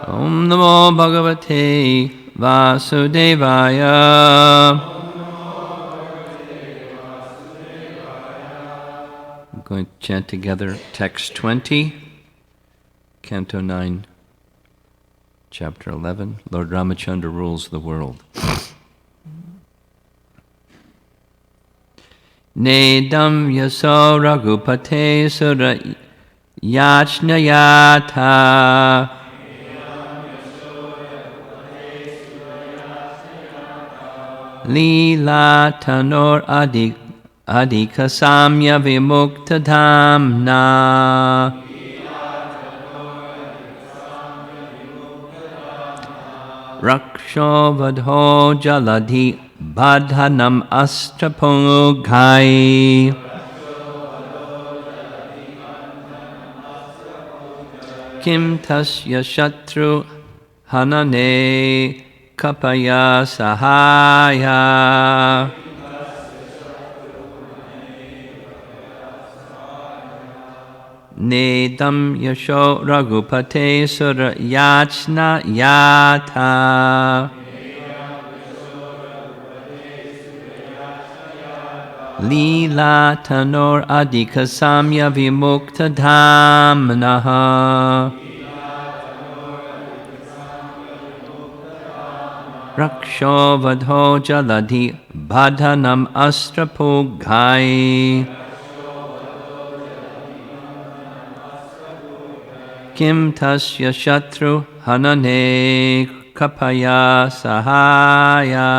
Om Namo Bhagavate Vasudevaya. I'm going to chant together text 20, Canto 9, Chapter 11. Lord Ramachandra rules the world. Nedam yaso raghupate sura yachnayata Lila tanor adika samya vimukta dhamna Raksho vadho jaladi badhanam astrapungai Kim tasya shatru hanane kapaya sahaya Nedam yasho raghupate sura yachna yata Lila tanor adika samya vimukta dhamnaha Raksho vadho jaladi badhanam astrapughai Kim tasya shatru hanane kapaya sahaya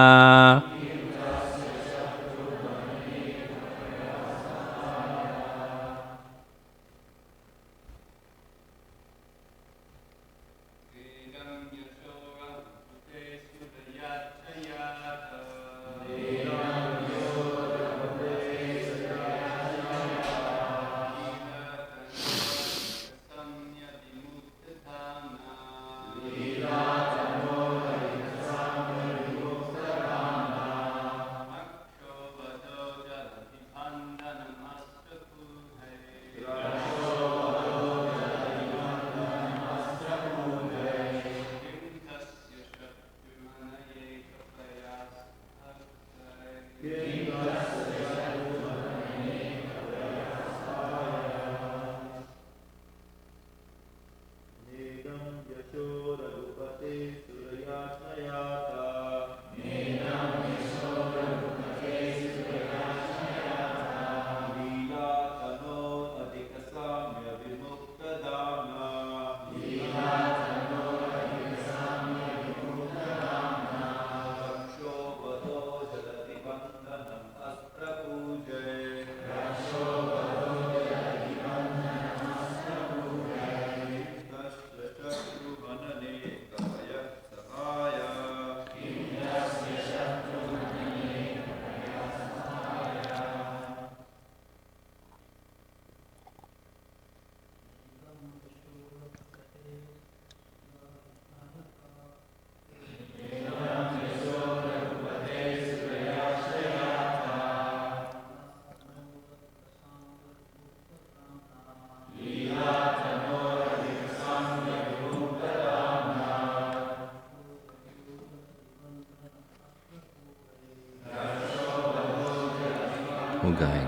Ugai.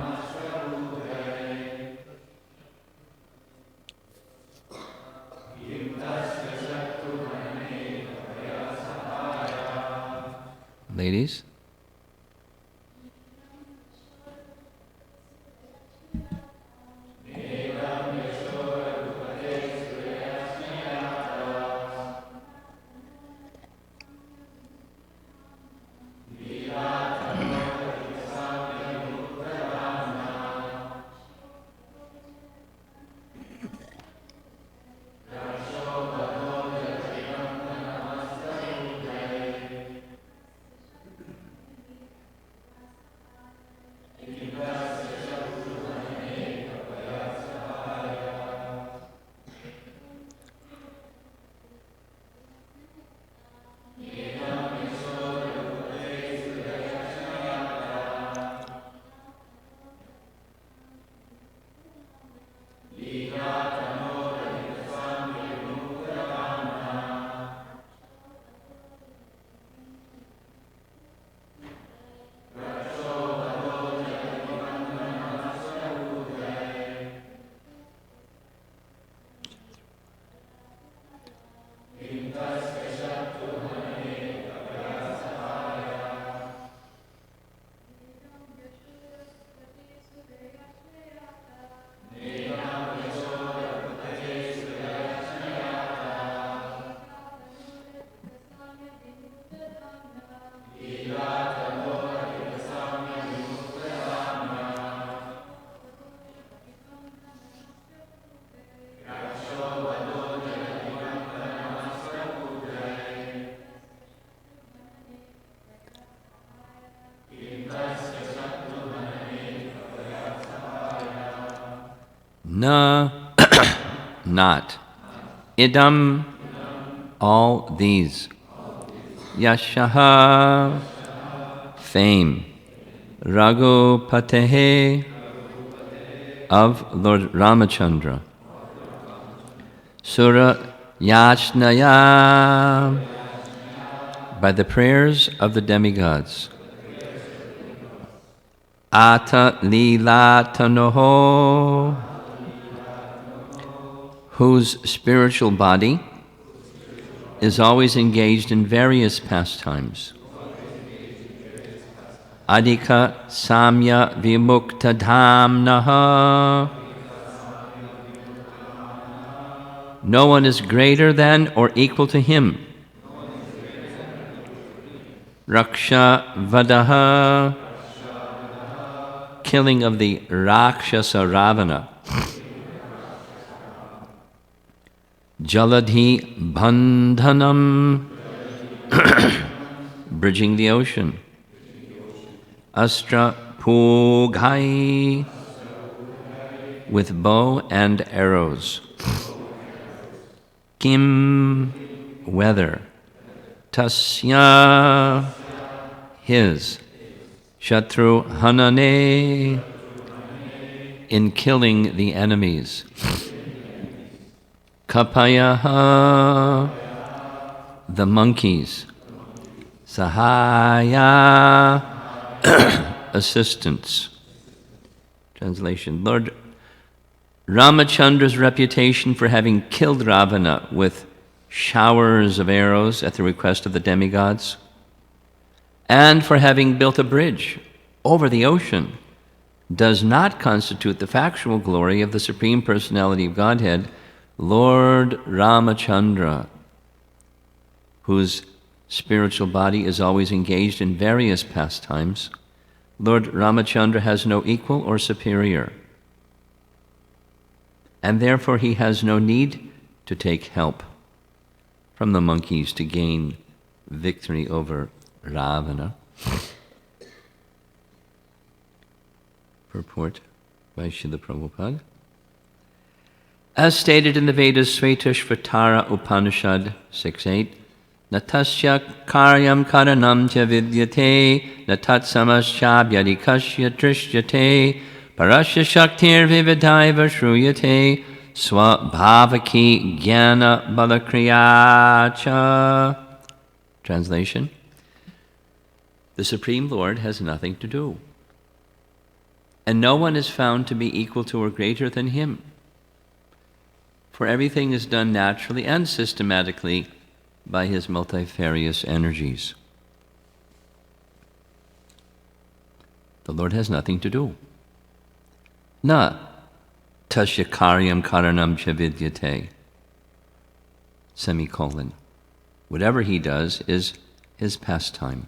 Ladies? Na, not. Idam, all these. Yashaha, fame. Raghupatehe, of Lord Ramachandra. Sura Yachnaya, by the prayers of the demigods. Ata Lila Tanoho, whose spiritual body is always engaged in various pastimes. Adhika Samya Vimukta Dhamnaha, no one is greater than or equal to him. Raksha Vadaha, killing of the Rakshasa Ravana. Jaladhi Bandhanam, bridging the ocean. Astra Pughai, with bow and arrows. Kim, whether. Tasya, his. Shatru Hanane, in killing the enemies. Kapayaha, the monkeys. Sahaya, assistance. Translation. Lord Ramachandra's reputation for having killed Ravana with showers of arrows at the request of the demigods, and for having built a bridge over the ocean, does not constitute the factual glory of the Supreme Personality of Godhead, Lord Ramachandra, whose spiritual body is always engaged in various pastimes. Lord Ramachandra has no equal or superior, and therefore he has no need to take help from the monkeys to gain victory over Ravana. Purport by Srila Prabhupada. As stated in the Vedas, Svetashvatara Upanishad 6.8, Natasya karyam karanam cha vidyate, natat samaschabhyadikashya trishyate, parasya shaktir vividaiva shruyate, swabhavaki jnana balakriyacha. Translation. The Supreme Lord has nothing to do, and no one is found to be equal to or greater than him. For everything is done naturally and systematically by his multifarious energies. The Lord has nothing to do. Na tasya karyam karanam cha vidyate. Semicolon. Whatever he does is his pastime.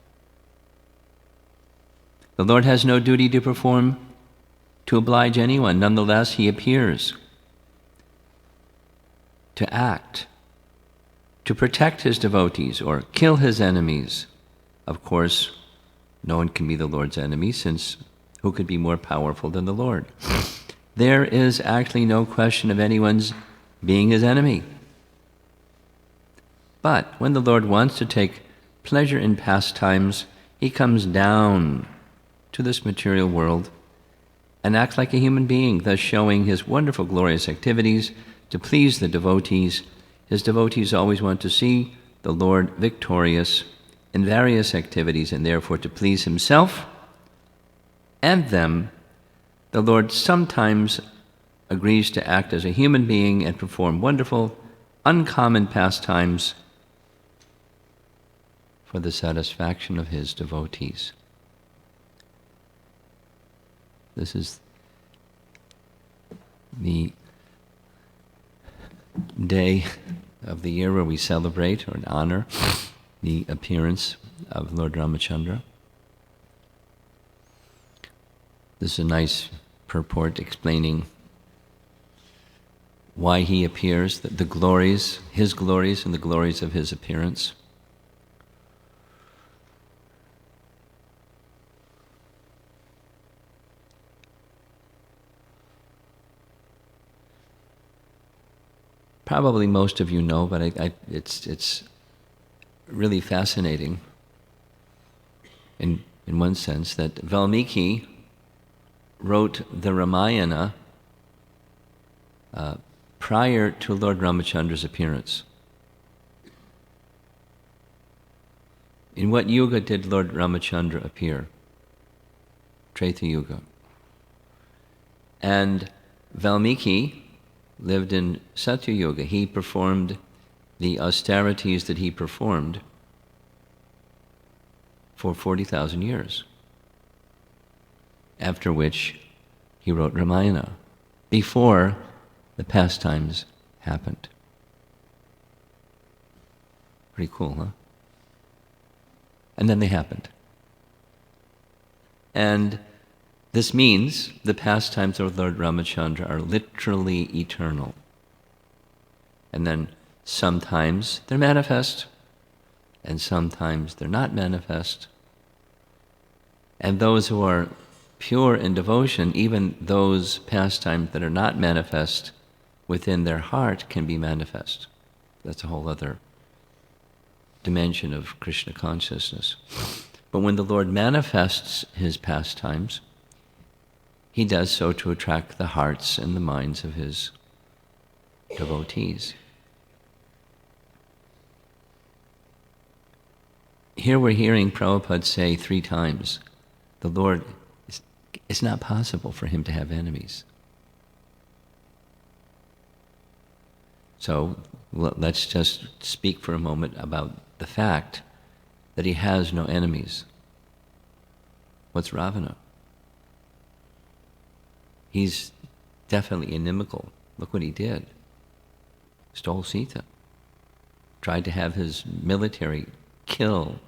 The Lord has no duty to perform to oblige anyone. Nonetheless, he appears to act, to protect his devotees or kill his enemies. Of course, no one can be the Lord's enemy, since who could be more powerful than the Lord? There is actually no question of anyone's being his enemy. But when the Lord wants to take pleasure in pastimes, he comes down to this material world and acts like a human being, thus showing his wonderful, glorious activities to please the devotees. His devotees always want to see the Lord victorious in various activities, and therefore to please himself and them, the Lord sometimes agrees to act as a human being and perform wonderful, uncommon pastimes for the satisfaction of his devotees. This is the day of the year where we celebrate or honor the appearance of Lord Ramachandra. This is a nice purport explaining why he appears, the glories, his glories and the glories of his appearance. probably most of you know, but it's really fascinating in one sense that Valmiki wrote the Ramayana prior to Lord Ramachandra's appearance. In what yuga did Lord Ramachandra appear? Treta Yuga. And Valmiki lived in Satya Yuga. He performed the austerities that he performed for 40,000 years, after which he wrote Ramayana, before the pastimes happened. Pretty cool, huh? And then they happened. And this means the pastimes of Lord Ramachandra are literally eternal. And then sometimes they're manifest, and sometimes they're not manifest. And those who are pure in devotion, even those pastimes that are not manifest within their heart can be manifest. That's a whole other dimension of Krishna consciousness. But when the Lord manifests his pastimes, he does so to attract the hearts and the minds of his devotees. Here we're hearing Prabhupada say 3 times, the Lord, it's not possible for him to have enemies. So let's just speak for a moment about the fact that he has no enemies. What's Ravana? He's definitely inimical. Look what he did. Stole Sita. Tried to have his military kill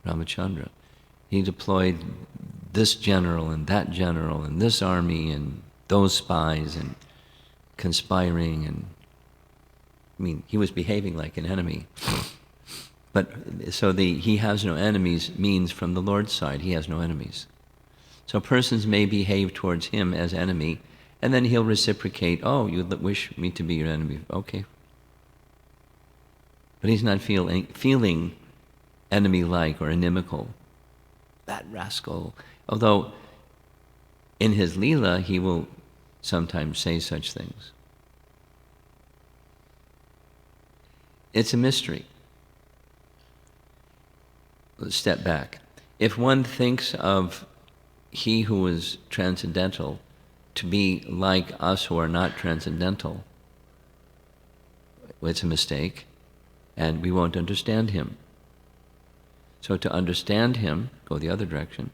Ramachandra. He deployed this general and that general and this army and those spies and conspiring, and I mean, he was behaving like an enemy. But so he has no enemies means from the Lord's side, he has no enemies. So persons may behave towards him as enemy, and then he'll reciprocate, oh, you wish me to be your enemy. Okay. But he's not feeling enemy-like or inimical. That rascal. Although in his Leela, he will sometimes say such things. It's a mystery. Let's step back. If one thinks of he who is transcendental to be like us who are not transcendental, it's a mistake, and we won't understand him. So to understand him, go the other direction,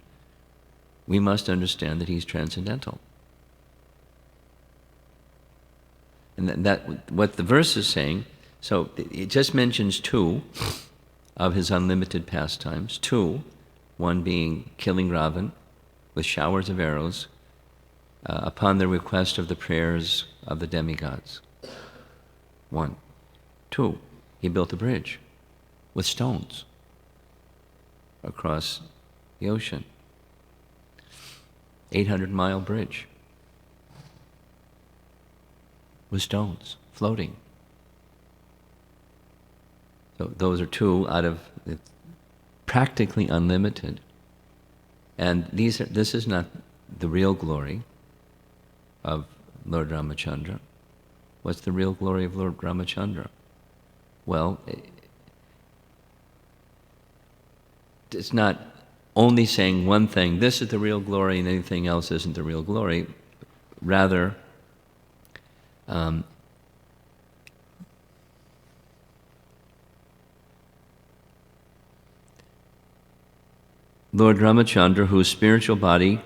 we must understand that he's transcendental. And that what the verse is saying, so it just mentions 2 of his unlimited pastimes. 2, one being killing Ravan with showers of arrows upon the request of the prayers of the demigods. 1. 2, he built a bridge with stones across the ocean. 800-mile bridge with stones floating. So those are 2 out of practically unlimited. And this is not the real glory of Lord Ramachandra. What's the real glory of Lord Ramachandra? Well, it's not only saying one thing, this is the real glory and anything else isn't the real glory. Rather, Lord Ramachandra, whose spiritual body,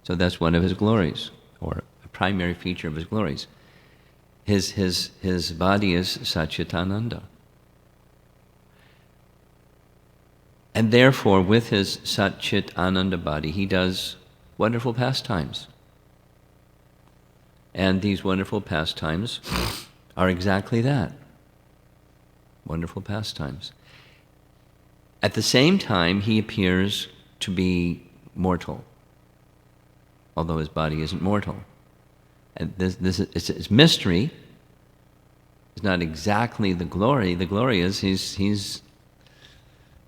so that's one of his glories, or a primary feature of his glories. His body is Satchitananda. And therefore, with his Satchit Ananda body, he does wonderful pastimes. And these wonderful pastimes are exactly that. Wonderful pastimes. At the same time, he appears to be mortal. although his body isn't mortal. And it's mystery. It's not exactly the glory. The glory is he's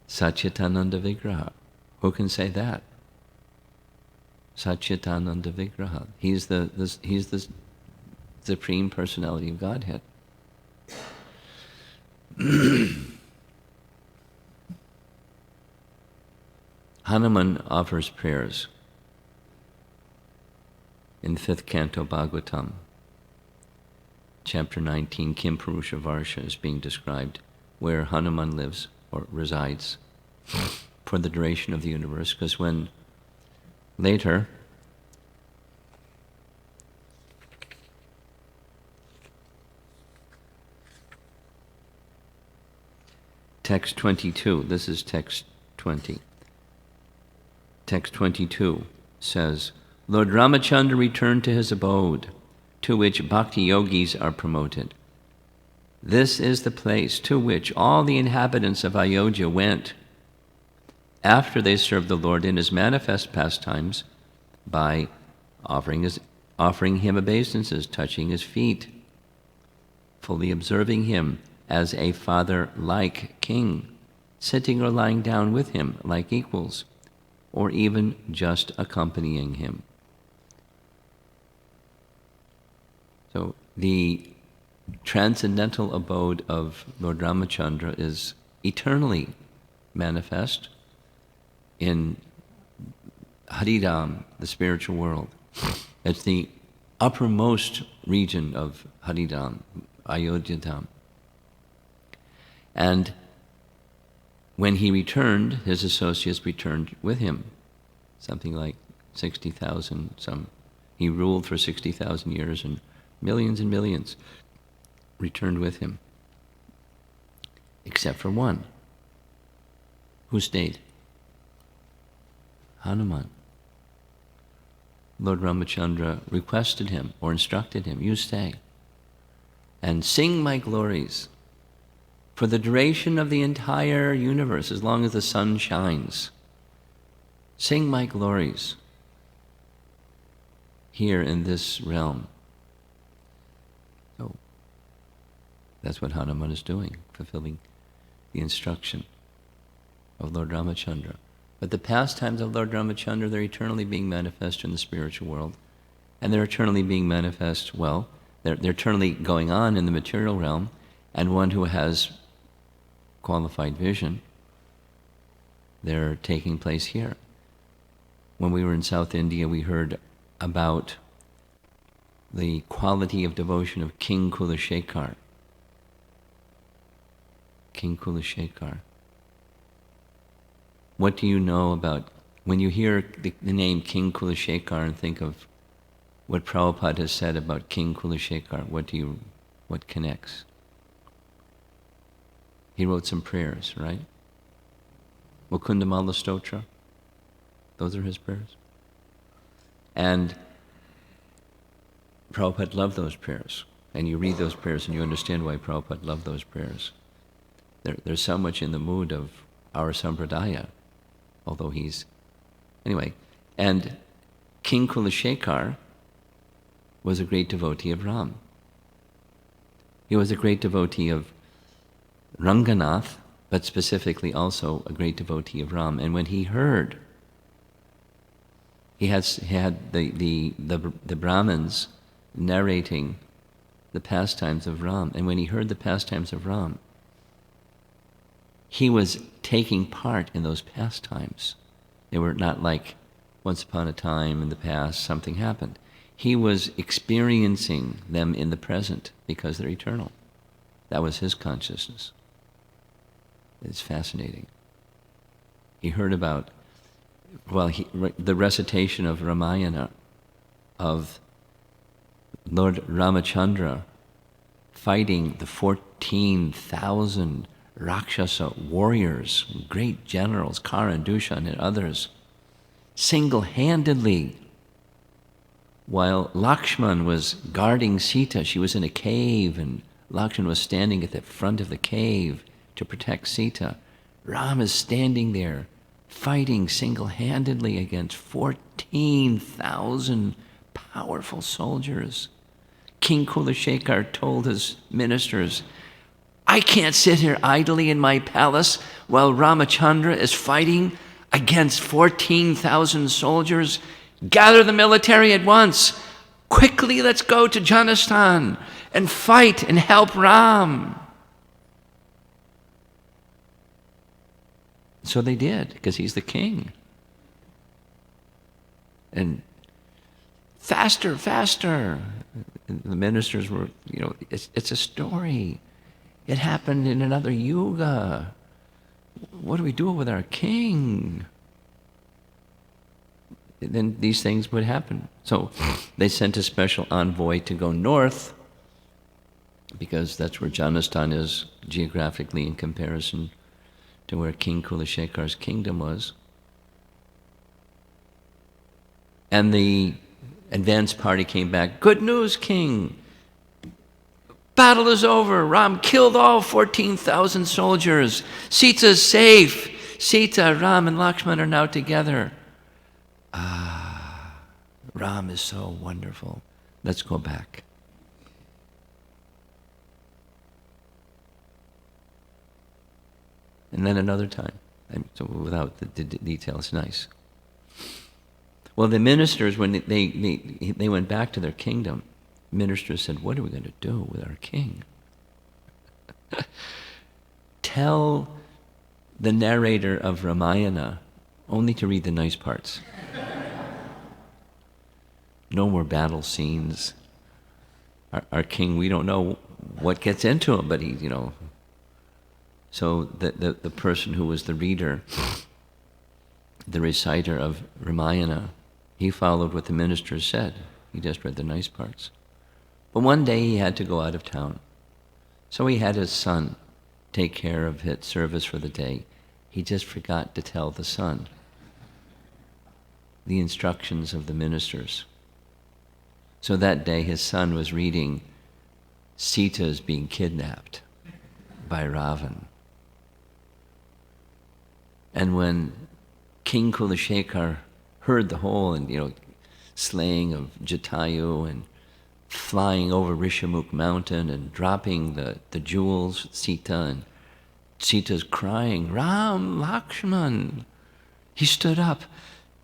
Satchitananda Vigraha. Who can say that? Satchitananda Vigraha. He's the Supreme Personality of Godhead. Hanuman offers prayers in 5th Canto Bhagavatam, chapter 19, Kim Purusha Varsha is being described, where Hanuman lives or resides for the duration of the universe, because when later text 22, this is text 20. Text 22 says, Lord Ramachandra returned to his abode, to which bhakti yogis are promoted. This is the place to which all the inhabitants of Ayodhya went after they served the Lord in his manifest pastimes by offering him obeisances, touching his feet, fully observing him as a father-like king, sitting or lying down with him like equals, or even just accompanying him. So the transcendental abode of Lord Ramachandra is eternally manifest in Haridham, the spiritual world. It's the uppermost region of Haridham, Ayodhya Dham. And when he returned, his associates returned with him, something like 60,000. He ruled for 60,000 years, and millions returned with him, except for one. Who stayed? Hanuman. Lord Ramachandra requested him or instructed him, you stay and sing my glories for the duration of the entire universe, as long as the sun shines. Sing my glories here in this realm. So that's what Hanuman is doing, fulfilling the instruction of Lord Ramachandra. But the pastimes of Lord Ramachandra, they're eternally being manifest in the spiritual world. And they're eternally being manifest, well, they're eternally going on in the material realm, and one who has qualified vision, they're taking place here. When we were in South India, we heard about the quality of devotion of King Kulashekar. King Kulashekar. What do you know about, when you hear the name King Kulashekar and think of what Prabhupada has said about King Kulashekar, what connects? He wrote some prayers, right? Mukundamala Stotra, those are his prayers. And Prabhupada loved those prayers. And you read those prayers and you understand why Prabhupada loved those prayers. There's so much in the mood of our Sampradaya, although he's... Anyway, and King Kulashekar was a great devotee of Ram. He was a great devotee of Ranganath, but specifically also a great devotee of Ram. And when he heard, he had the Brahmins narrating the pastimes of Ram. And when he heard the pastimes of Ram, he was taking part in those pastimes. They were not like once upon a time in the past something happened. He was experiencing them in the present because they're eternal. That was his consciousness. It's fascinating. He heard about, the recitation of Ramayana, of Lord Ramachandra fighting the 14,000 Rakshasa warriors, great generals, Kara, Dushan, and others, single-handedly, while Lakshman was guarding Sita. She was in a cave, and Lakshman was standing at the front of the cave to protect Sita. Ram is standing there, fighting single-handedly against 14,000 powerful soldiers. King Kulashekar told his ministers, I can't sit here idly in my palace while Ramachandra is fighting against 14,000 soldiers. Gather the military at once. Quickly, let's go to Janastan and fight and help Ram. So they did, because he's the king. And faster, faster. The ministers were, it's a story. It happened in another yuga. What do we do with our king? And then these things would happen. So they sent a special envoy to go north, because that's where Janastan is geographically in comparison to where King Kulashekar's kingdom was. And the advance party came back. Good news, king. Battle is over. Ram killed all 14,000 soldiers. Sita's safe. Sita, Ram, and Lakshman are now together. Ram is so wonderful. Let's go back. And then another time. So without the details, nice. Well, the ministers, when they went back to their kingdom, ministers said, what are we going to do with our king? Tell the narrator of Ramayana only to read the nice parts. No more battle scenes. Our king, we don't know what gets into him, but he, So the person who was the reader, the reciter of Ramayana, he followed what the ministers said. He just read the nice parts. But one day he had to go out of town. So he had his son take care of his service for the day. He just forgot to tell the son the instructions of the ministers. So that day his son was reading Sita is being kidnapped by Ravan. And when King Kulashekar heard the whole, slaying of Jatayu and flying over Rishamukh mountain and dropping the jewels, Sita, and Sita's crying, Ram, Lakshman. He stood up.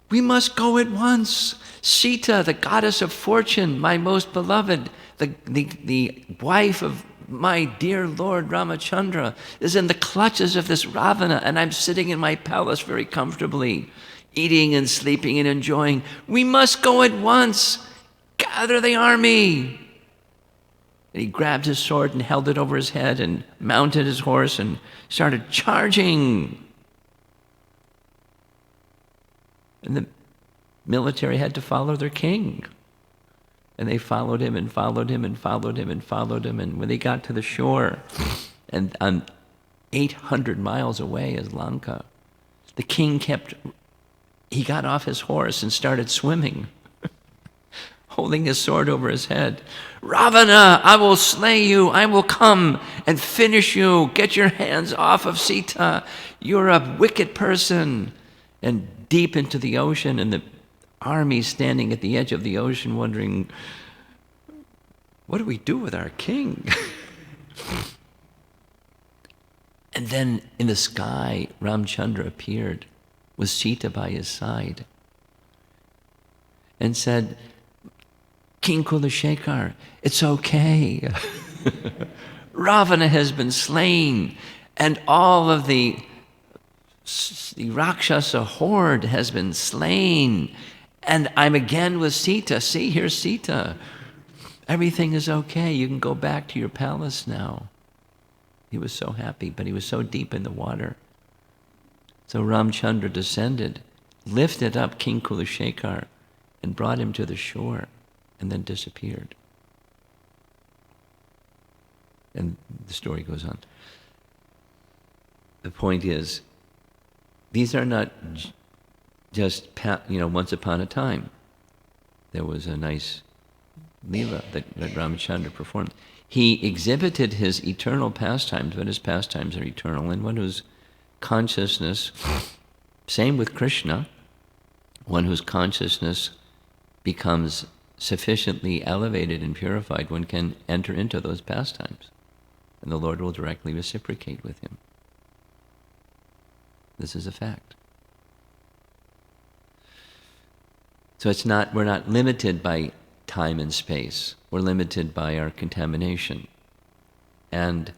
We must go at once. Sita, the goddess of fortune, my most beloved, the wife of my dear Lord Ramachandra, is in the clutches of this Ravana, and I'm sitting in my palace very comfortably, eating and sleeping and enjoying. We must go at once. Gather the army. And he grabbed his sword and held it over his head and mounted his horse and started charging. And the military had to follow their king. And they followed him and followed him and followed him and followed him. And when they got to the shore, and 800 miles away is Lanka, the king he got off his horse and started swimming, holding his sword over his head. Ravana, I will slay you. I will come and finish you. Get your hands off of Sita. You're a wicked person. And deep into the ocean, and the army standing at the edge of the ocean wondering, what do we do with our king? And then in the sky, Ramchandra appeared with Sita by his side and said, King Kulashekar, it's okay. Ravana has been slain, and all of the Rakshasa horde has been slain, and I'm again with Sita. See, here's Sita. Everything is okay. You can go back to your palace now. He was so happy, but he was so deep in the water. So Ramchandra descended, lifted up King Kulashekar, and brought him to the shore, and then disappeared. And the story goes on. The point is, these are not just, once upon a time. There was a nice Leela that Ramachandra performed. He exhibited his eternal pastimes, but his pastimes are eternal. And one whose consciousness Same with Krishna, one whose consciousness becomes sufficiently elevated and purified, one can enter into those pastimes, and the Lord will directly reciprocate with him. This is a fact. So we're not limited by time and space. We're limited by our contamination. And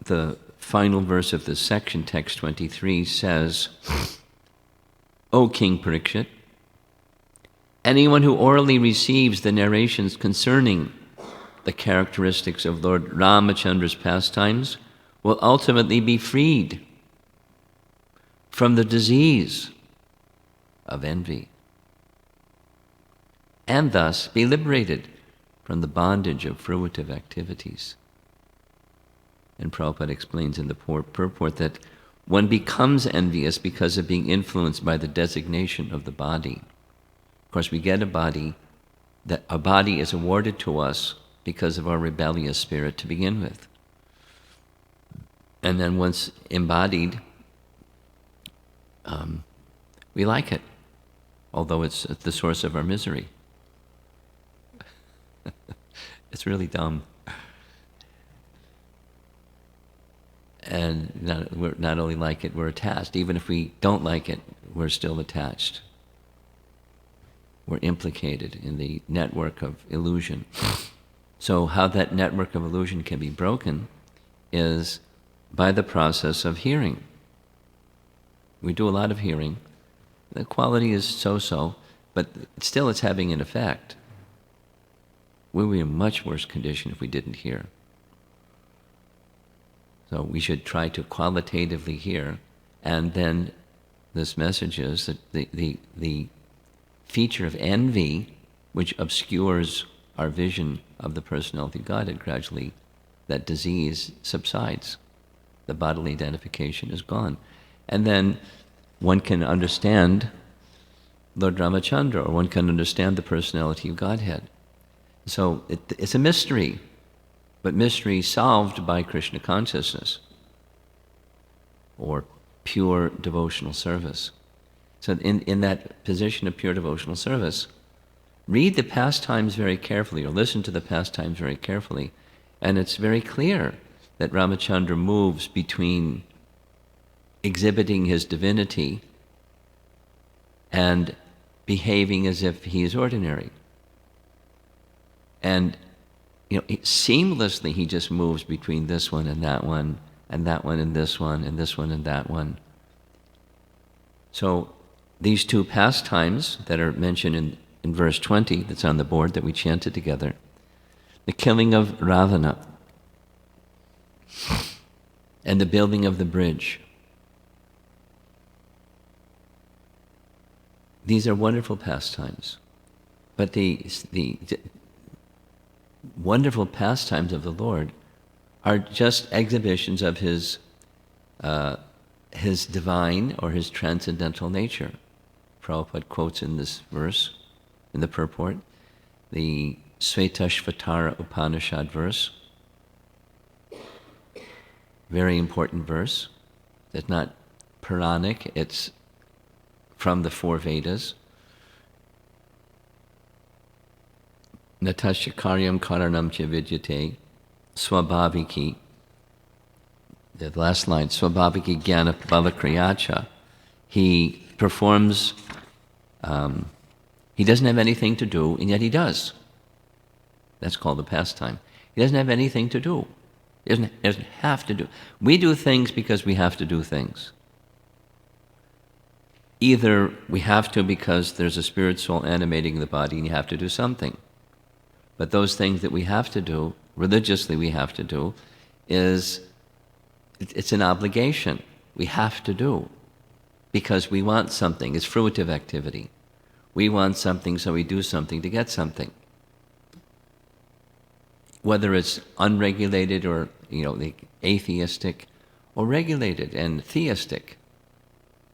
the final verse of this section, text 23, says, O King Parikshit, anyone who orally receives the narrations concerning the characteristics of Lord Ramachandra's pastimes will ultimately be freed from the disease of envy, and thus be liberated from the bondage of fruitive activities. And Prabhupada explains in the purport that one becomes envious because of being influenced by the designation of the body. Of course, we get a body is awarded to us because of our rebellious spirit to begin with. And then once embodied, we like it, although it's the source of our misery. It's really dumb. And we're not only like it, we're attached. Even if we don't like it, we're still attached. We're implicated in the network of illusion. So how that network of illusion can be broken is by the process of hearing. We do a lot of hearing. The quality is so-so, but still it's having an effect. We would be in a much worse condition if we didn't hear. So we should try to qualitatively hear, and then this message is that the feature of envy, which obscures our vision of the personality of Godhead, gradually that disease subsides. The bodily identification is gone. And then one can understand Lord Ramachandra, or one can understand the personality of Godhead. So it's a mystery, but mystery solved by Krishna consciousness, or pure devotional service. So in that position of pure devotional service, read the pastimes very carefully, or listen to the pastimes very carefully, and it's very clear that Ramachandra moves between exhibiting his divinity and behaving as if he is ordinary. And seamlessly he just moves between this one and that one, and that one and this one, and this one and that one. So these two pastimes that are mentioned in verse 20, that's on the board that we chanted together, the killing of Ravana and the building of the bridge. These are wonderful pastimes, but the wonderful pastimes of the Lord are just exhibitions of his divine or his transcendental nature. Prabhupada quotes in this verse, in the purport, the Svetashvatara Upanishad verse. Very important verse. It's not Puranic, it's from the four Vedas. Natasya karyam karanam cha vidyate swabhaviki. The last line, swabhaviki jnana balakriyacha. He performs, he doesn't have anything to do, and yet he does. That's called the pastime. He doesn't have anything to do. He doesn't have to do. We do things because we have to do things. Either we have to because there's a spirit soul animating the body and you have to do something. But those things that we have to do, religiously we have to do, it's an obligation. We have to do because we want something. It's fruitive activity. We want something, so we do something to get something. Whether it's unregulated or atheistic, or regulated and theistic,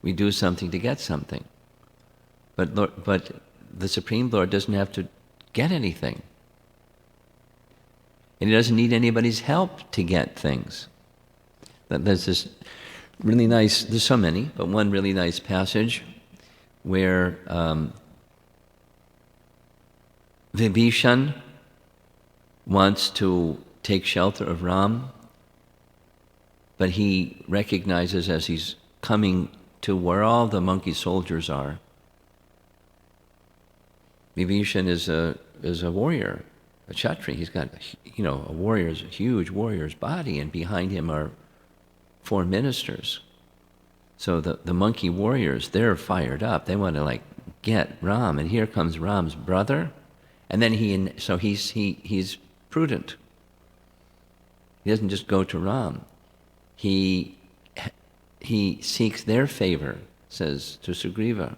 we do something to get something. But the Supreme Lord doesn't have to get anything. And he doesn't need anybody's help to get things. There's this really nice, there's so many, but one really nice passage where Vibhishan wants to take shelter of Ram, but he recognizes as he's coming to where all the monkey soldiers are, Vibhishan is a warrior, a Kshatriya. He's got, a huge warrior's body, and behind him are 4 ministers. So the monkey warriors, they're fired up. They want to get Ram, and here comes Ram's brother, and then he's prudent. He doesn't just go to Ram. He seeks their favor, says to Sugriva,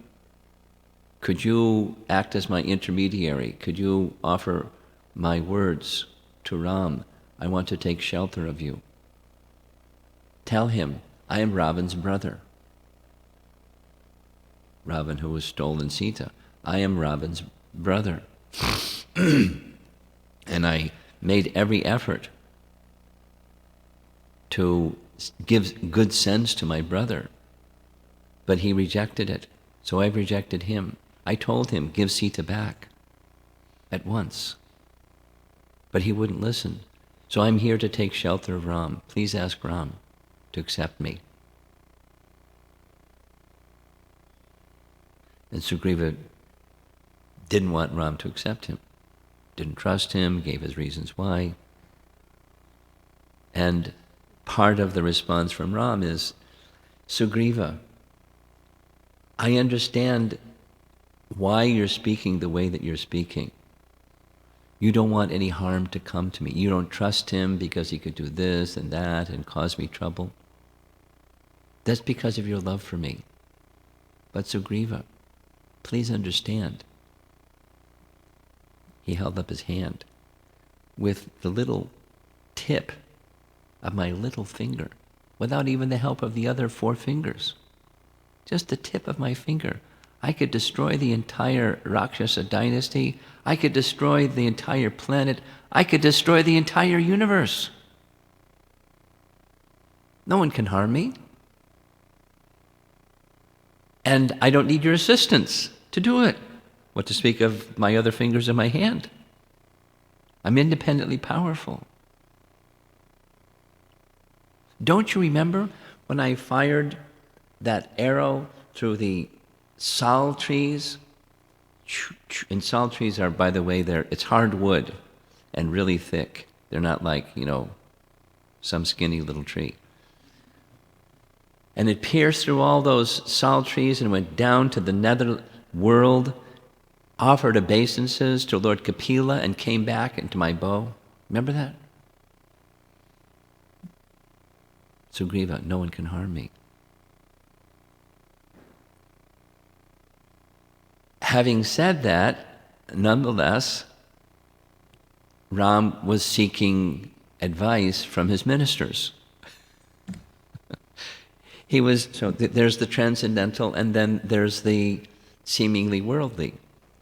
could you act as my intermediary? Could you offer my words to Ram? I want to take shelter of you. Tell him, I am Ravan's brother. Ravan, who has stolen Sita. I am Ravan's brother. And I made every effort to give good sense to my brother, but he rejected it. So I've rejected him. I told him, give Sita back at once. But he wouldn't listen. So I'm here to take shelter of Ram. Please ask Ram to accept me. And Sugriva didn't want Ram to accept him. Didn't trust him, gave his reasons why. And part of the response from Ram is, Sugriva, I understand why you're speaking the way that you're speaking. You don't want any harm to come to me. You don't trust him because he could do this and that and cause me trouble. That's because of your love for me. But Sugriva, please understand. He held up his hand with the little tip of my little finger, without even the help of the other 4 fingers. Just the tip of my finger. I could destroy the entire Rakshasa dynasty. I could destroy the entire planet. I could destroy the entire universe. No one can harm me. And I don't need your assistance to do it. What to speak of my other fingers in my hand? I'm independently powerful. Don't you remember when I fired that arrow through the sal trees? And sal trees are, by the way, it's hard wood and really thick. They're not like, some skinny little tree. And it pierced through all those sal trees and went down to the nether world, offered obeisances to Lord Kapila, and came back into my bow. Remember that? Sugriva, no one can harm me. Having said that, nonetheless, Ram was seeking advice from his ministers. There's the transcendental, and then there's the seemingly worldly.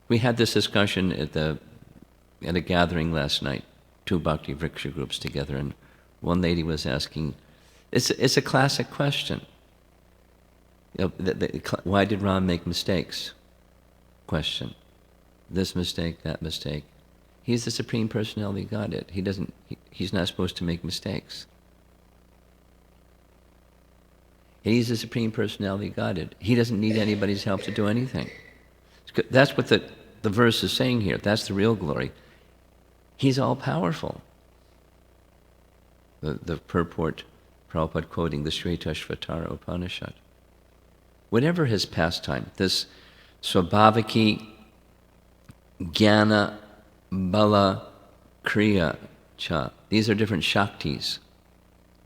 We had this discussion at a gathering last night, 2 Bhakti Vriksha groups together, and one lady was asking, it's a classic question. Why did Ram make mistakes? Question. This mistake, that mistake. He's the Supreme Personality of Godhead. He's not supposed to make mistakes. He's the Supreme Personality of Godhead. He doesn't need anybody's help to do anything. That's what the verse is saying here. That's the real glory. He's all-powerful. The purport, Prabhupada quoting the Shvetashvatara Upanishad. Whatever his pastime, this Swabhavaki Jnana Bala Kriya Cha. These are different Shaktis.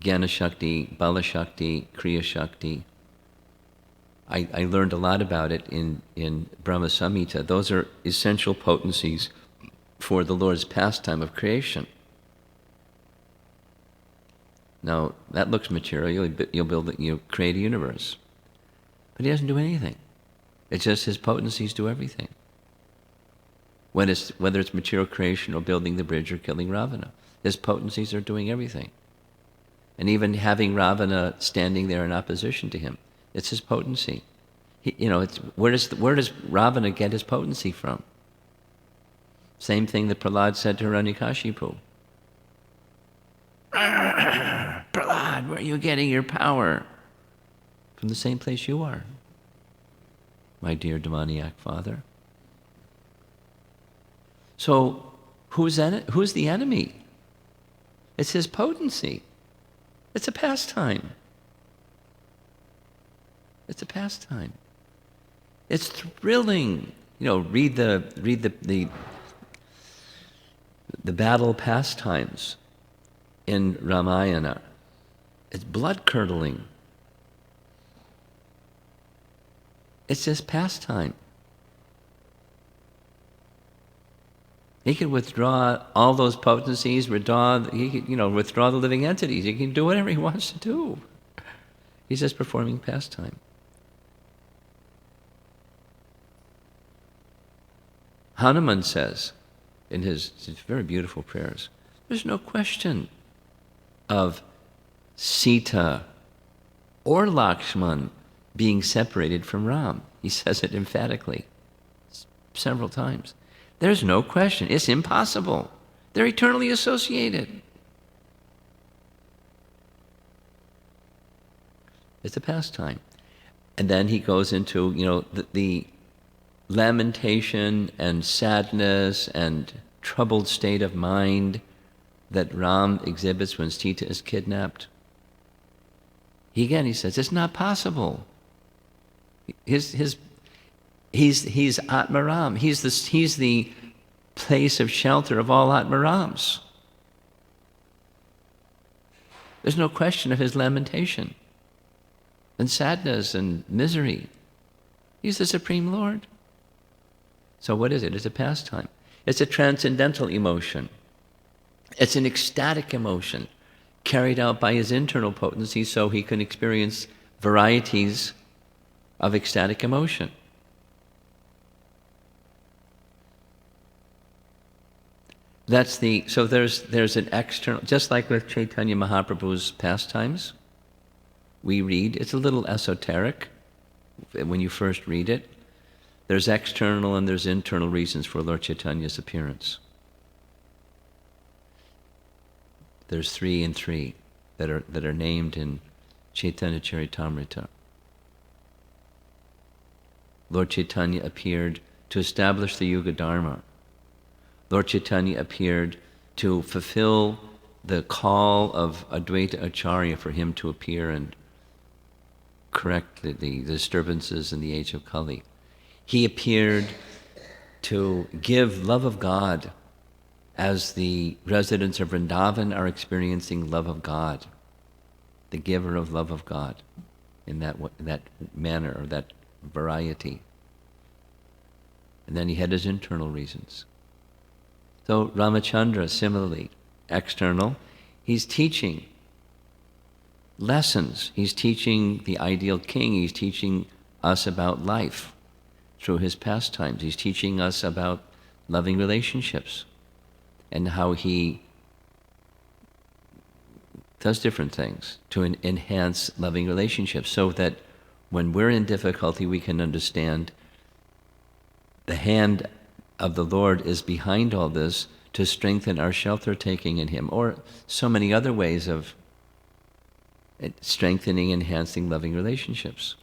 Jnana Shakti, Bala Shakti, Kriya Shakti. I learned a lot about it in Brahma Samhita. Those are essential potencies for the Lord's pastime of creation. Now, that looks material. You'll create a universe. But he doesn't do anything. It's just his potencies do everything. Whether it's material creation or building the bridge or killing Ravana, his potencies are doing everything. And even having Ravana standing there in opposition to him, it's his potency. Where does Ravana get his potency from? Same thing that Prahlad said to Hiranyakashipu. Prahlad, where are you getting your power? From the same place you are, my dear demoniac father. So, who's the enemy? It's his potency. It's a pastime. It's a pastime. It's thrilling. Read the battle pastimes in Ramayana. It's blood-curdling. It's just pastime. He can withdraw all those potencies, withdraw the living entities. He can do whatever he wants to do. He's just performing pastime. Hanuman says in his very beautiful prayers, there's no question of Sita or Lakshman being separated from Ram. He says it emphatically several times. There's no question. It's impossible. They're eternally associated. It's a pastime. And then he goes into, the lamentation and sadness and troubled state of mind that Ram exhibits when Sita is kidnapped. He says, it's not possible. He's Atmaram. He's the place of shelter of all Atmarams. There's no question of his lamentation and sadness and misery. He's the Supreme Lord. So what is it? It's a pastime. It's a transcendental emotion. It's an ecstatic emotion carried out by his internal potency so he can experience varieties of ecstatic emotion. So there's an external, just like with Chaitanya Mahaprabhu's pastimes, we read, it's a little esoteric when you first read it. There's external and there's internal reasons for Lord Chaitanya's appearance. There's 3 and 3 that are named in Chaitanya Charitamrita. Lord Chaitanya appeared to establish the Yuga Dharma. Lord Chaitanya appeared to fulfill the call of Advaita Acharya for him to appear and correct the disturbances in the age of Kali. He appeared to give love of God as the residents of Vrindavan are experiencing love of God, the giver of love of God in that manner or that variety. And then he had his internal reasons. So Ramachandra, similarly, external, he's teaching lessons. He's teaching the ideal king. He's teaching us about life through his pastimes. He's teaching us about loving relationships and how he does different things to enhance loving relationships so that when we're in difficulty, we can understand the hand of the Lord is behind all this to strengthen our shelter-taking in him, or so many other ways of strengthening, enhancing loving relationships.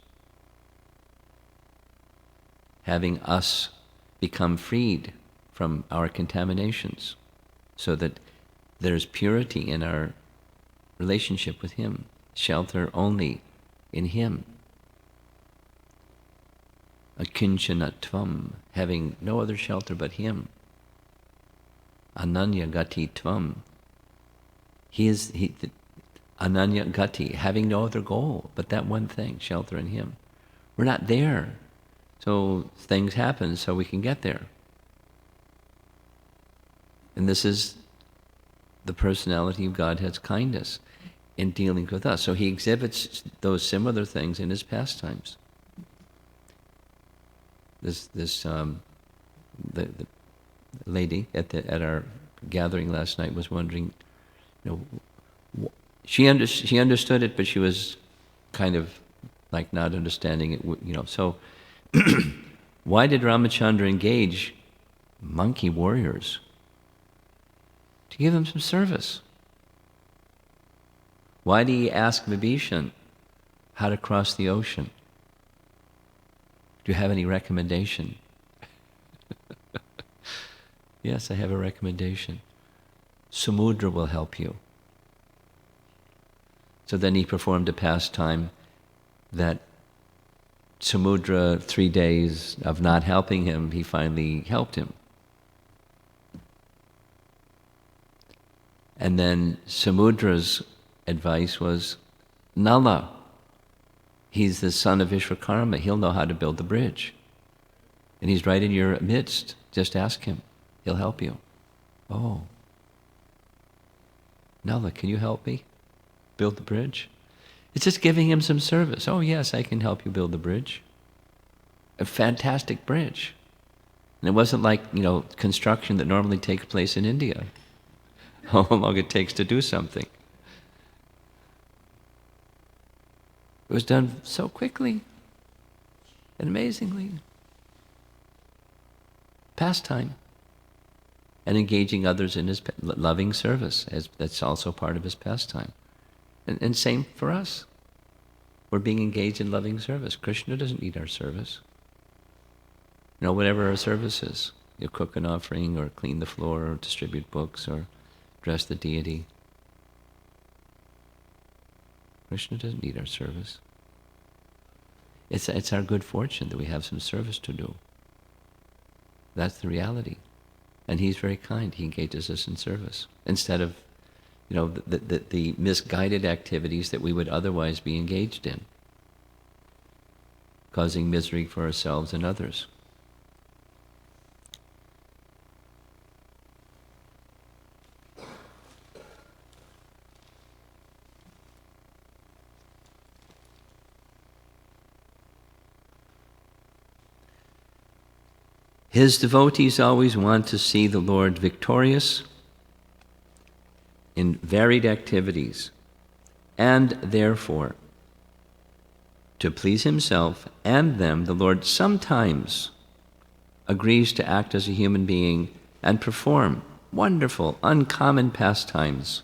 Having us become freed from our contaminations so that there's purity in our relationship with him, shelter only in him. Akinchanatvam, having no other shelter but him. Ananya gati tvam. Ananya gati, having no other goal but that one thing, shelter in him. We're not there. So things happen so we can get there. And this is the personality of Godhead's kindness in dealing with us. So he exhibits those similar things in his pastimes. The lady at our gathering last night was wondering, she understood it, but she was kind of like not understanding it, So why did Ramachandra engage monkey warriors? To give them some service. Why did he ask Vibhishan how to cross the ocean? Do you have any recommendation? Yes, I have a recommendation. Samudra will help you. So then he performed a pastime that Samudra, 3 days of not helping him, he finally helped him. And then Samudra's advice was, Nala, he's the son of Vishwakarma, he'll know how to build the bridge. And he's right in your midst, just ask him, he'll help you. Oh, Nala, can you help me build the bridge? It's just giving him some service. Oh yes, I can help you build the bridge. A fantastic bridge. And it wasn't like, construction that normally takes place in India. How long it takes to do something. It was done so quickly and amazingly. Pastime. And engaging others in his loving service. That's also part of his pastime. And same for us. We're being engaged in loving service. Krishna doesn't need our service. Whatever our service is. You cook an offering, or clean the floor, or distribute books, or dress the deity. Krishna doesn't need our service. It's our good fortune that we have some service to do. That's the reality. And he's very kind. He engages us in service. Instead of, the misguided activities that we would otherwise be engaged in, causing misery for ourselves and others. His devotees always want to see the Lord victorious in varied activities, and therefore, to please himself and them, the Lord sometimes agrees to act as a human being and perform wonderful, uncommon pastimes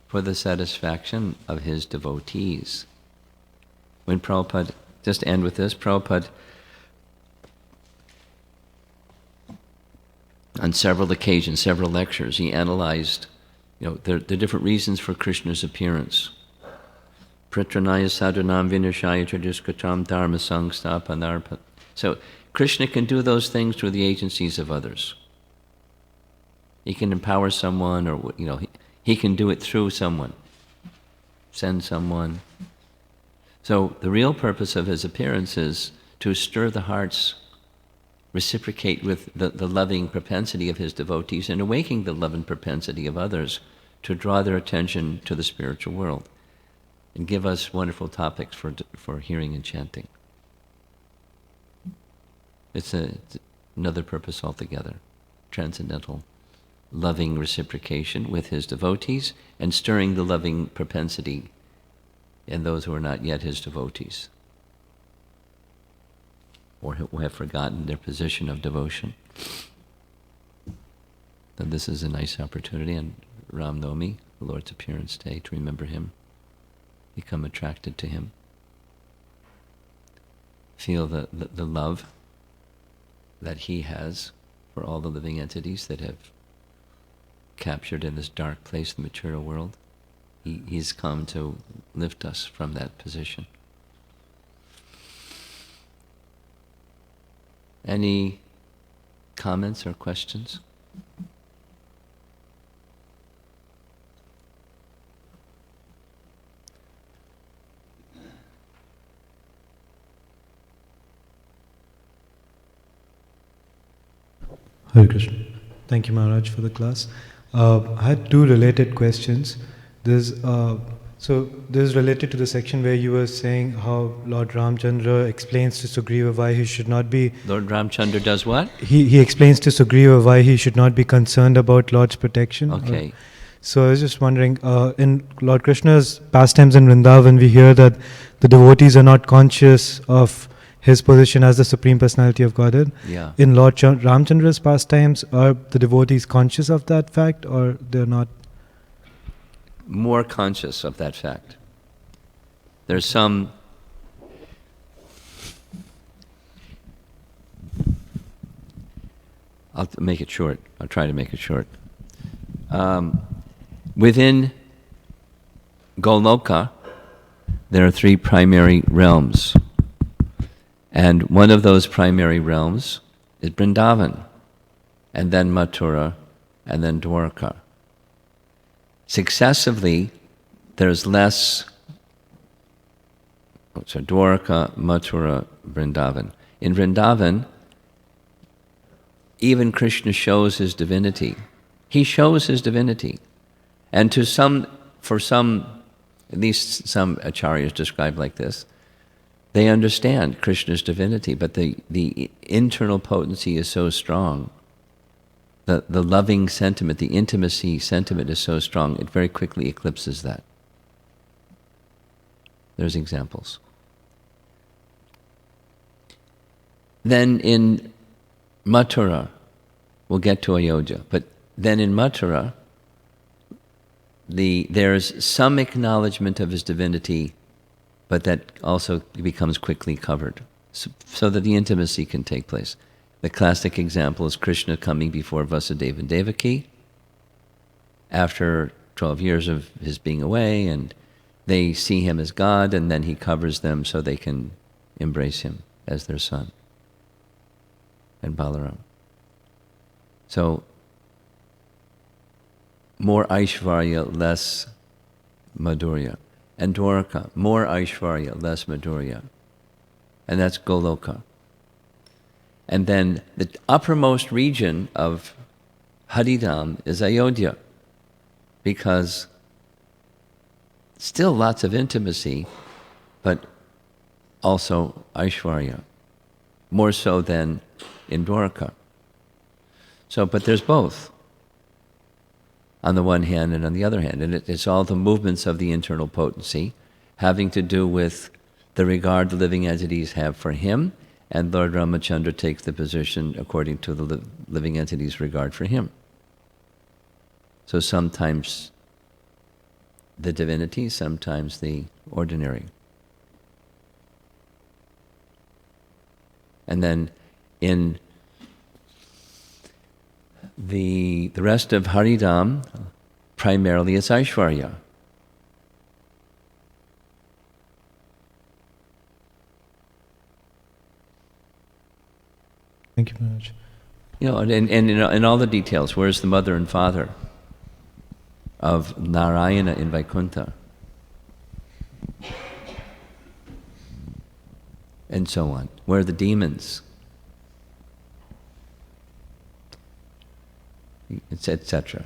for the satisfaction of his devotees. When Prabhupada, just to end with this, Prabhupada, on several occasions, several lectures, he analyzed, the different reasons for Krishna's appearance. Pritranaya sadhanam vinashaya chaduskatam dharma sangstapanarpa. So Krishna can do those things through the agencies of others. He can empower someone, or he can do it through someone, send someone. So the real purpose of his appearance is to stir the hearts, reciprocate with the loving propensity of his devotees, and awaken the loving propensity of others to draw their attention to the spiritual world and give us wonderful topics for hearing and chanting. It's another purpose altogether, transcendental, loving reciprocation with his devotees and stirring the loving propensity in those who are not yet his devotees, or who have forgotten their position of devotion. Then this is a nice opportunity on Ram Navami, the Lord's appearance day, to remember him, become attracted to him, feel the love that he has for all the living entities that have captured in this dark place, the material world. He's come to lift us from that position. Any comments or questions? Hare Krishna. Thank you, Maharaj, for the class. I had two related questions. This is related to the section where you were saying how Lord Ramchandra explains to Sugriva why he should not be... Lord Ramchandra does what? He explains to Sugriva why he should not be concerned about Lord's protection. Okay. So I was just wondering, in Lord Krishna's pastimes in Vrindavan, we hear that the devotees are not conscious of his position as the Supreme Personality of Godhead. Yeah. In Lord Ramchandra's pastimes, are the devotees conscious of that fact, or they're not? More conscious of that fact. There's some I'll make it short. I'll try to make it short. Within Goloka, there are 3 primary realms. And one of those primary realms is Vrindavan, and then Mathura, and then Dwarka. Successively, there's less, so Dwarka, Mathura, Vrindavan. In Vrindavan, even Krishna shows his divinity. He shows his divinity. And to some, for some, at least some acharyas describe like this, they understand Krishna's divinity, but the internal potency is so strong. The loving sentiment, the intimacy sentiment is so strong, it very quickly eclipses that. There's examples. Then in Mathura, we'll get to Ayodhya, but then in Mathura, there's some acknowledgement of his divinity, but that also becomes quickly covered, so that the intimacy can take place. The classic example is Krishna coming before Vasudeva and Devaki after 12 years of his being away, and they see him as God, and then he covers them so they can embrace him as their son, and Balaram. So, more Aishvarya, less Madhurya. And Dwarka, more Aishvarya, less Madhurya. And that's Goloka. And then the uppermost region of Haridham is Ayodhya, because still lots of intimacy, but also Aishvarya, more so than in Dwarka. So, but there's both, on the one hand and on the other hand. And it's all the movements of the internal potency having to do with the regard the living entities have for him, and Lord Ramachandra takes the position according to the living entities' regard for him. So sometimes the divinity, sometimes the ordinary. And then in the rest of Haridham, primarily it's Aishvarya. Thank you very much. You know, and in all the details, where's the mother and father of Narayana in Vaikuntha? And so on. Where are the demons? Etc.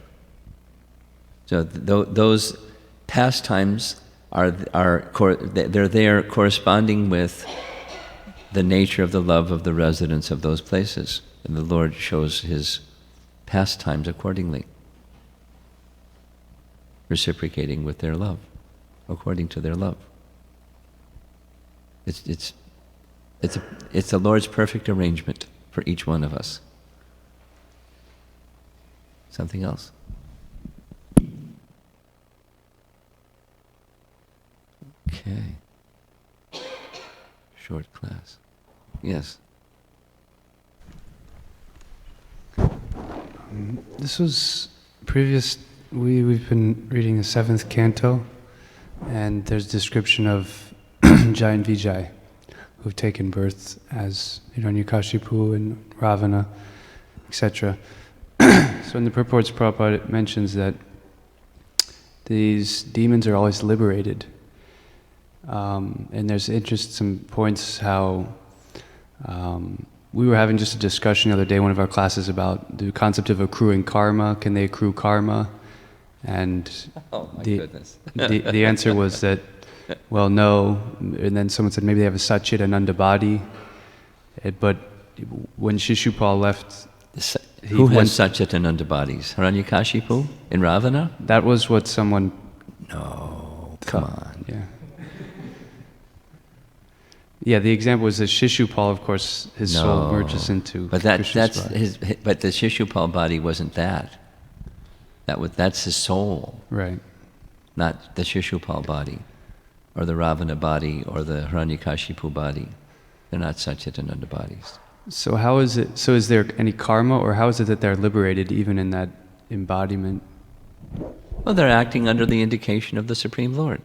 So those pastimes they're there corresponding with the nature of the love of the residents of those places, and the Lord shows his pastimes accordingly, reciprocating with their love, according to their love. It's the Lord's perfect arrangement for each one of us. Something else? Okay. Short class. Yes. This was previous. We've been reading the 7th canto, and there's description of Jai and Vijay, who've taken birth as Hiranyakashipu and Ravana, etc. So in the purports, Prabhupada mentions that these demons are always liberated. And there's some points how we were having just a discussion the other day in one of our classes about the concept of accruing karma. Can they accrue karma? And goodness. the answer was that, well, no. And then someone said maybe they have a Satchidananda body. But when Shishupal left... Who has Satchitananda bodies? Hiranyakashipu in Ravana? That was what someone... No, come on. Yeah. Yeah, the example was that Shishupal, of course, his soul merges into Krishna's body. But the Shishupal body wasn't that. That's his soul. Right. Not the Shishupal body, or the Ravana body, or the Hiranyakashipu body. They're not Satchitananda bodies. So how is it? So is there any karma, or how is it that they're liberated even in that embodiment? Well, they're acting under the indication of the Supreme Lord.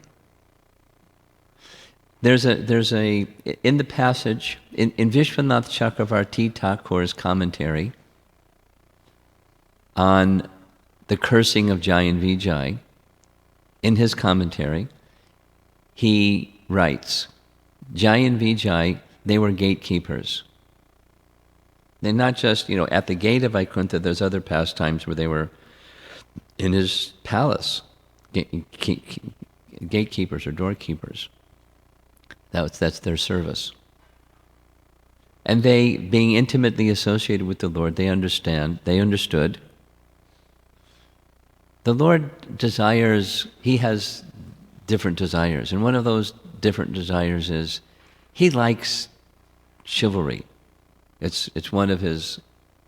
There's a in the passage in Vishwanath Chakravarti Thakur's commentary on the cursing of Jai and Vijay. In his commentary, he writes, Jai and Vijay, they were gatekeepers. They're not just, at the gate of Vaikuntha, there's other pastimes where they were in his palace, gatekeepers or doorkeepers. That's their service. And they, being intimately associated with the Lord, they understood. The Lord desires, he has different desires. And one of those different desires is, he likes chivalry. It's one of his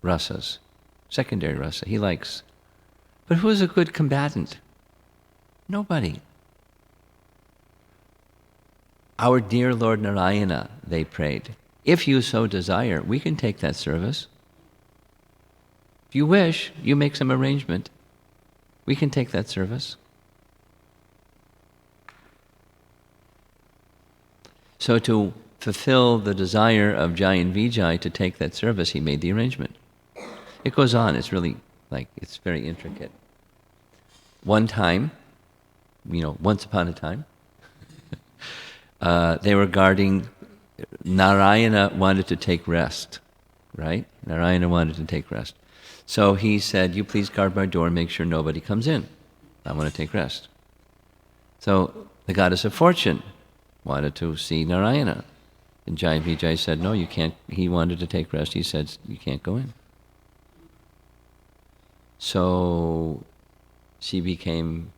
rasas, secondary rasa. He likes. But who is a good combatant? Nobody. Our dear Lord Narayana, they prayed, if you so desire, we can take that service. If you wish, you make some arrangement. We can take that service. So to fulfill the desire of Jai and Vijay to take that service, he made the arrangement. It goes on, it's really it's very intricate. One time, once upon a time, they were guarding, Narayana wanted to take rest, right? Narayana wanted to take rest. So he said, you please guard my door and make sure nobody comes in. I want to take rest. So the goddess of fortune wanted to see Narayana. And Jai Vijay said, no, you can't. He wanted to take rest. He said, you can't go in. So she became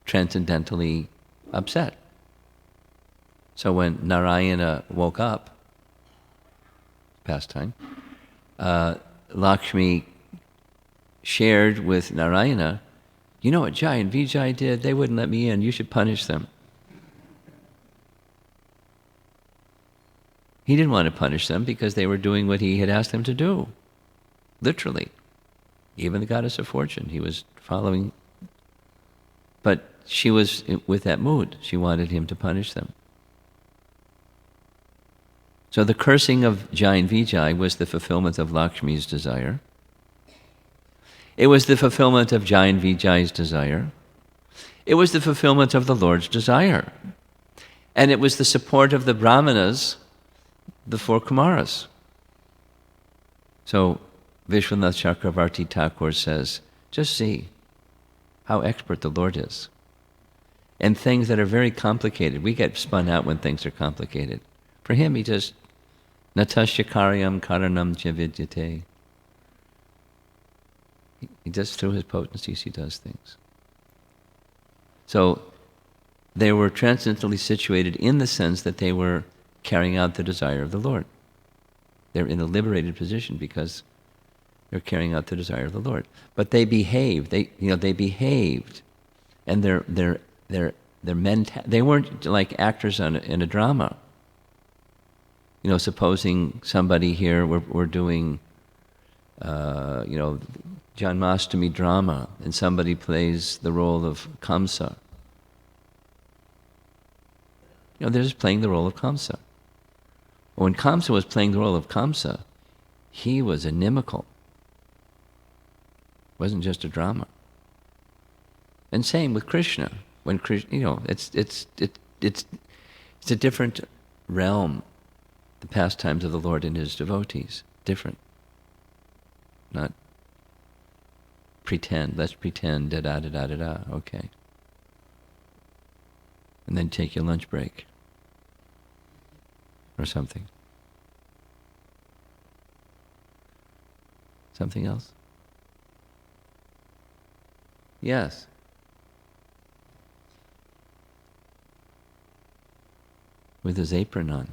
transcendentally upset. So when Narayana woke up, pastime, Lakshmi shared with Narayana, you know what Jai and Vijay did? They wouldn't let me in. You should punish them. He didn't want to punish them because they were doing what he had asked them to do. Literally. Even the goddess of fortune, he was following. But she was with that mood. She wanted him to punish them. So the cursing of Jai and Vijay was the fulfillment of Lakshmi's desire. It was the fulfillment of Jai and Vijay's desire. It was the fulfillment of the Lord's desire. And it was the support of the Brahmanas, the four Kumaras. So Vishwanath Chakravarti Thakur says, just see how expert the Lord is. And things that are very complicated, we get spun out when things are complicated. For him, he just, natasya karyam karanam javidyate. He just, through his potencies, he does things. So they were transcendently situated in the sense that they were carrying out the desire of the Lord. They're in a liberated position because they're carrying out the desire of the Lord. But they behaved. They behaved, and they weren't like actors in a drama. Supposing somebody here we're doing, Janmashtami drama, and somebody plays the role of Kamsa. They're just playing the role of Kamsa. When Kamsa was playing the role of Kamsa, he was inimical. It wasn't just a drama. And same with Krishna. When Krishna, it's a different realm. The pastimes of the Lord and his devotees, different. Not pretend. Let's pretend. Da da da da da da. Okay. And then take your lunch break. Or something. Something else? Yes. With his apron on.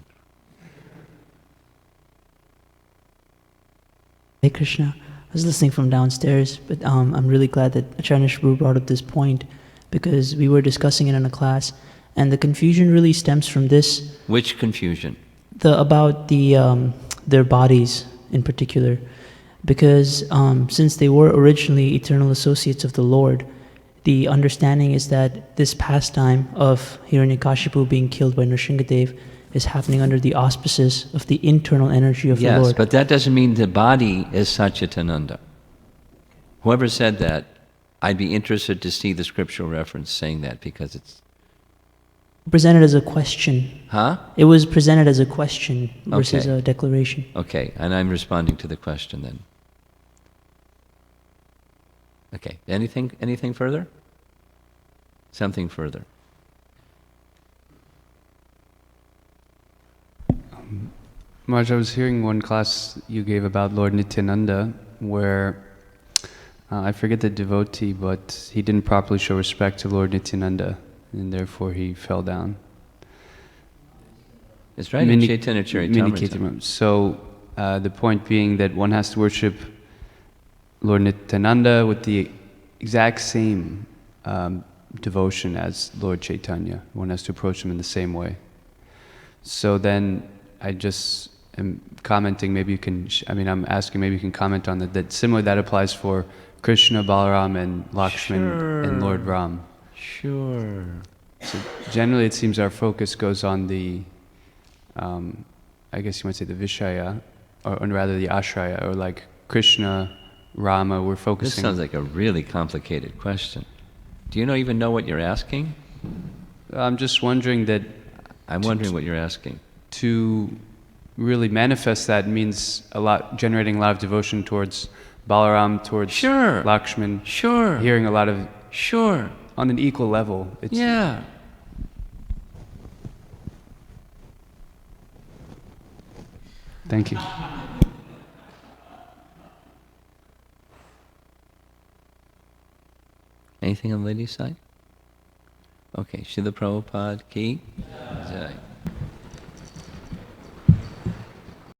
Hey Krishna, I was listening from downstairs, but I'm really glad that Acharya Prabhu brought up this point, because we were discussing it in a class, and the confusion really stems from this. Which confusion? About their bodies in particular, because since they were originally eternal associates of the Lord, the understanding is that this pastime of Hiranyakashipu being killed by Nrsingadev is happening under the auspices of the internal energy of the Lord. Yes, but that doesn't mean the body is Satchitananda. Whoever said that, I'd be interested to see the scriptural reference saying that, because it's... Presented as a question. Huh? It was presented as a question versus Okay. a declaration. Okay, and I'm responding to the question then. Okay, anything further? Something further. Maharaj, I was hearing one class you gave about Lord Nityananda, where I forget the devotee, but he didn't properly show respect to Lord Nityananda, and therefore he fell down. It's right in Chaitanya Charitamrita. So the point being that one has to worship Lord Nityananda with the exact same devotion as Lord Chaitanya. One has to approach him in the same way. So then I just am commenting, maybe you can, I'm asking, maybe you can comment on that similarly that applies for Krishna, Balaram, and Lakshman, and Lord Ram. Sure. So generally it seems our focus goes on the, I guess you might say the Vishaya, or rather the Ashraya, or like Krishna, Rama, we're focusing... This sounds like a really complicated question. Do you even know what you're asking? I'm just wondering that... I'm wondering what you're asking. To really manifest that means generating a lot of devotion towards Balaram, towards Lakshman. Sure. Hearing a lot of... Sure. On an equal level. Yeah. Thank you. Anything on the ladies' side? Okay, Srila Prabhupada ki.